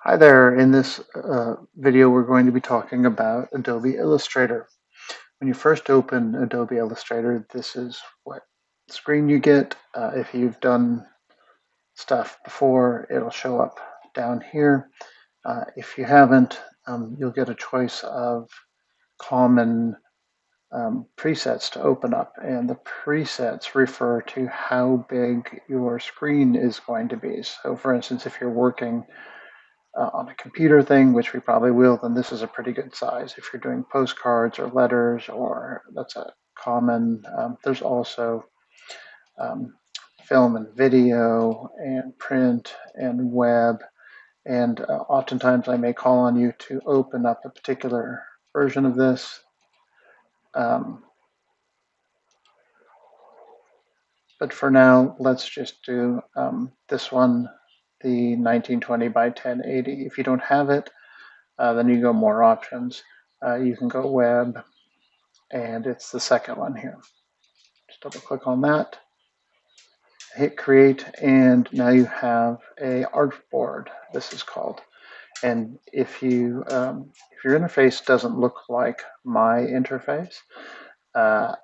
Hi there. In this video, we're going to be talking about Adobe Illustrator. When you first open Adobe Illustrator, this is what screen you get. If you've done stuff before, it'll show up down here. If you haven't, you'll get a choice of common presets to open up, and the presets refer to how big your screen is going to be. So for instance, if you're working on a computer thing, which we probably will, then this is a pretty good size. If you're doing postcards or letters, or that's a common, there's also um, film and video and print and web. And oftentimes I may call on you to open up a particular version of this. Um, but for now, let's just do this one, the 1920 by 1080. If you don't have it, then you go more options. You can go web, and it's the second one here. Just double click on that, hit create, and now you have a artboard, this is called. And if your interface doesn't look like my interface, uh,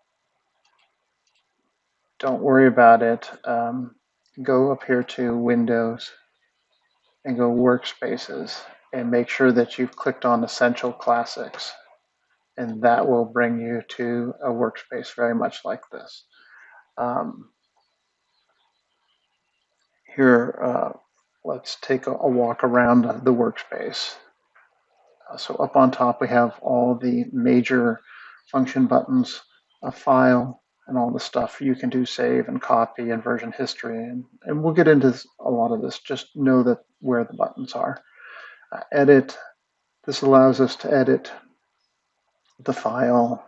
don't worry about it. Go up here to Windows and go Workspaces and make sure that you've clicked on Essential Classics, and that will bring you to a workspace very much like this. Um, Here, let's take a walk around the workspace. So up on top, we have all the major function buttons, a file, and all the stuff you can do, save and copy and version history. And we'll get into a lot of this. Just know that where the buttons are. Edit. This allows us to edit the file,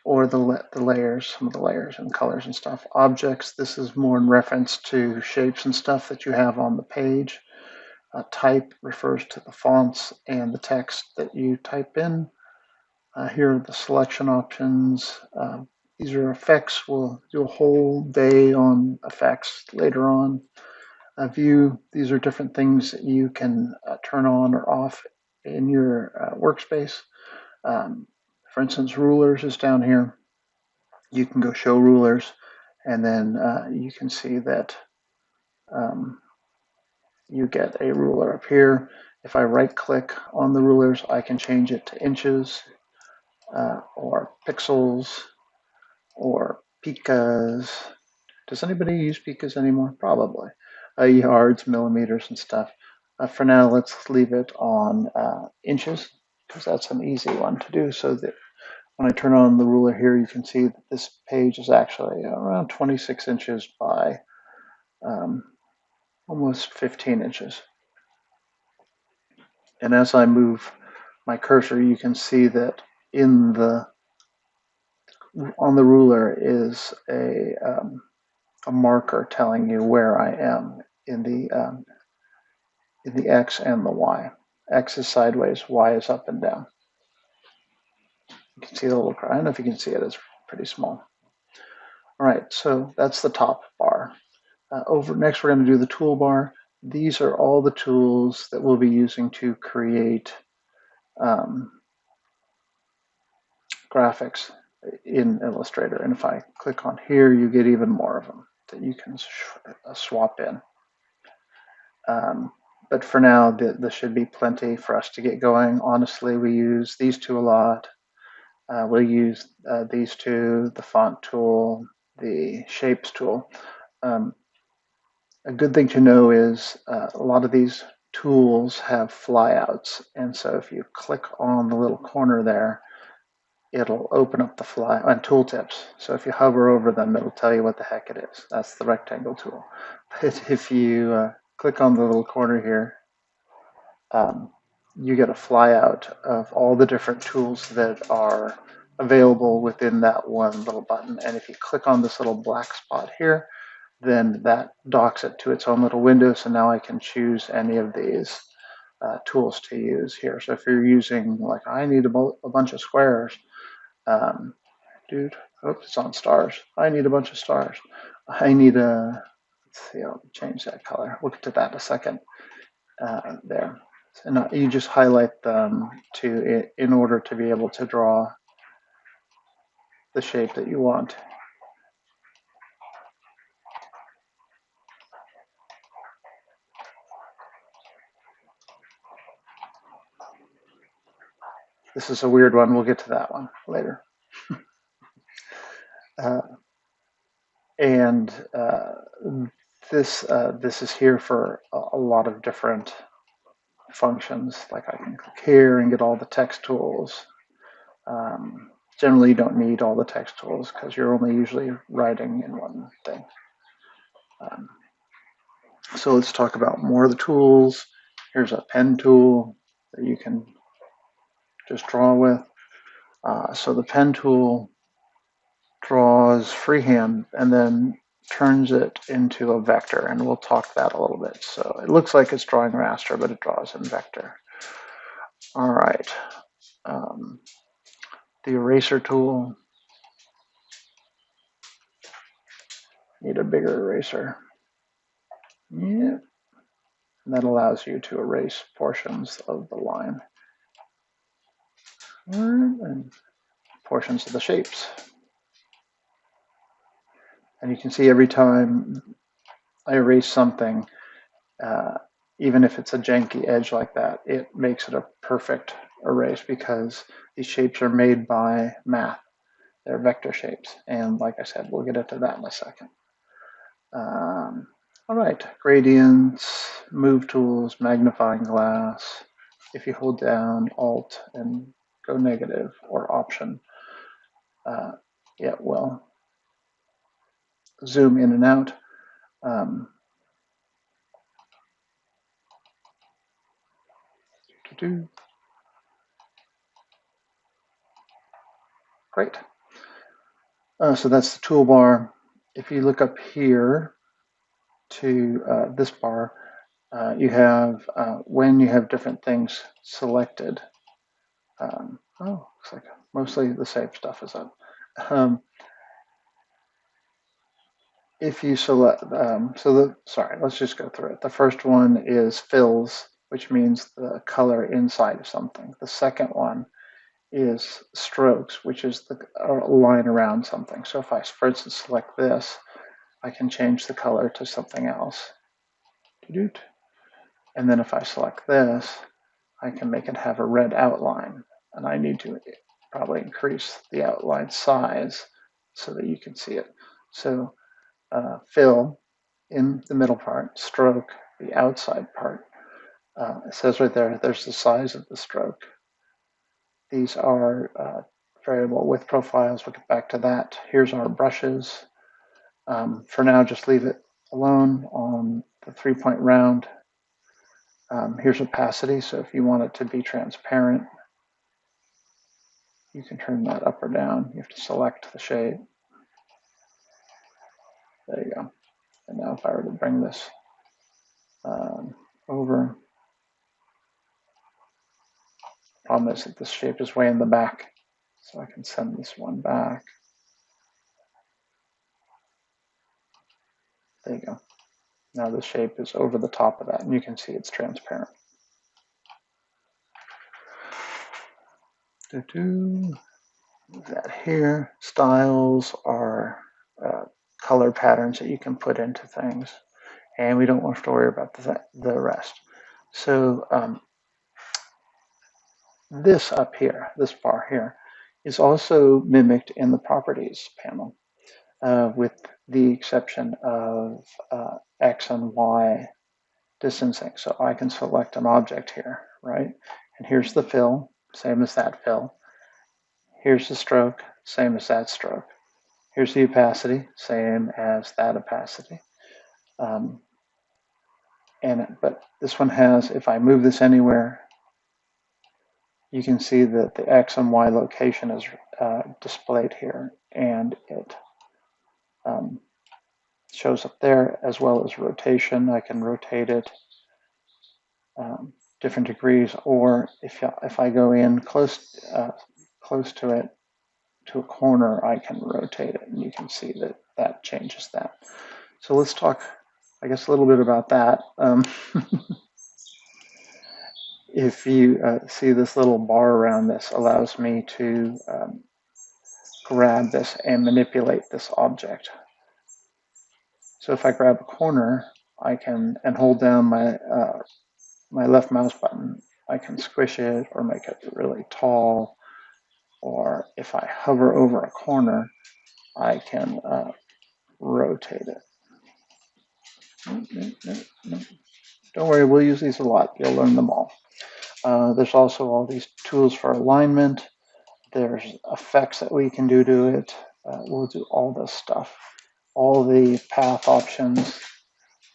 or the layers, some of the layers and colors and stuff. Objects, this is more in reference to shapes and stuff that you have on the page. Type refers to the fonts and the text that you type in. Here are the selection options. These are effects. We'll do a whole day on effects later on. View, these are different things that you can turn on or off in your workspace. Um, for instance, rulers is down here. You can go show rulers, and then you can see that um, you get a ruler up here. If I right click on the rulers, I can change it to inches, or pixels, or picas. Does anybody use picas anymore? Probably. Yards, millimeters, and stuff. For now, let's leave it on inches, because that's an easy one to do. So that when I turn on the ruler here, you can see that this page is actually around 26 inches by um, almost 15 inches. And as I move my cursor, you can see that in the on the ruler is a marker telling you where I am in the X and the Y. X is sideways, Y is up and down. You can see the little, I don't know if you can see it, it's pretty small. All right, so that's the top bar. Next, we're going to do the toolbar. These are all the tools that we'll be using to create graphics in Illustrator. And if I click on here, you get even more of them that you can swap in. But for now, this should be plenty for us to get going. Honestly, we use these two a lot. We'll use these two, the font tool, the shapes tool. A good thing to know is a lot of these tools have flyouts. And so if you click on the little corner there, it'll open up the fly on tooltips. So if you hover over them, it'll tell you what the heck it is. That's the rectangle tool. But if you click on the little corner here, you get a flyout of all the different tools that are available within that one little button. And if you click on this little black spot here, then that docks it to its own little window. So now I can choose any of these tools to use here. So if you're using, like, I need a bunch of squares, dude, oops, it's on stars. I need a bunch of stars. I need let's see, I'll change that color. We'll get to that in a second. there. And you just highlight them in order to be able to draw the shape that you want. This is a weird one. We'll get to that one later. Uh, and this is here for a lot of different functions. Like I can click here and get all the text tools. Generally, you don't need all the text tools because you're only usually writing in one thing. So let's talk about more of the tools. Here's a pen tool that you can just draw with. So the pen tool draws freehand and then turns it into a vector, and we'll talk that a little bit. So it looks like it's drawing raster, but it draws in vector. All right. The eraser tool. Need a bigger eraser. Yeah. And that allows you to erase portions of the line and portions of the shapes. And you can see every time I erase something, even if it's a janky edge like that, it makes it a perfect erase because these shapes are made by math. They're vector shapes. And like I said, we'll get into that in a second. All right, gradients, move tools, magnifying glass. If you hold down Alt and go negative or Option, it will zoom in and out. Great. So that's the toolbar. If you look up here to this bar, you have when you have different things selected. Looks like mostly the same stuff is up. If you select, sorry, let's just go through it. The first one is fills, which means the color inside of something. The second one is strokes, which is the line around something. So if I, for instance, select this, I can change the color to something else. And then if I select this, I can make it have a red outline. And I need to probably increase the outline size so that you can see it. So fill in the middle part, stroke the outside part. It says right there, there's the size of the stroke. These are variable width profiles. We'll get back to that. Here's our brushes. For now, just leave it alone on the 3-point round. Here's opacity. So if you want it to be transparent, you can turn that up or down. You have to select the shade. There you go. And now if I were to bring this over, problem is that this shape is way in the back. So I can send this one back. There you go. Now the shape is over the top of that, and you can see it's transparent. That here. Styles are color patterns that you can put into things, and we don't have to worry about the rest. So this up here, this bar here, is also mimicked in the properties panel, with the exception of X and Y distancing. So I can select an object here, right? And here's the fill, same as that fill. Here's the stroke, same as that stroke. Here's the opacity, same as that opacity. But this one has, if I move this anywhere, you can see that the X and Y location is displayed here, and it shows up there, as well as rotation. I can rotate it different degrees, or if I go in close to it, to a corner, I can rotate it, and you can see that that changes that. So let's talk, I guess, a little bit about that. if you see this little bar around this allows me to grab this and manipulate this object. So if I grab a corner, I can, and hold down my left mouse button, I can squish it or make it really tall. Or if I hover over a corner, I can rotate it. Don't worry, we'll use these a lot. You'll learn them all. There's also all these tools for alignment. There's effects that we can do to it. We'll do all this stuff. All the path options.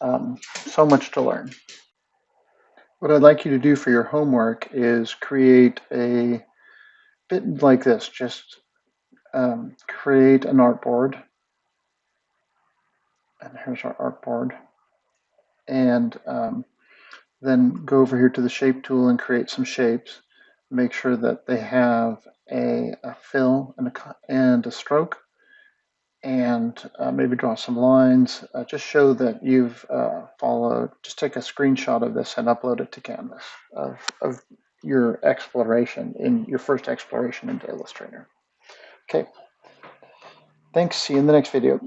So much to learn. What I'd like you to do for your homework is create a bit like this. Just create an artboard. And here's our artboard. And then go over here to the shape tool and create some shapes. Make sure that they have a fill and a stroke, and maybe draw some lines. Just show that you've followed. Just take a screenshot of this and upload it to Canvas of your exploration, in your first exploration into Illustrator. Okay, thanks. See you in the next video.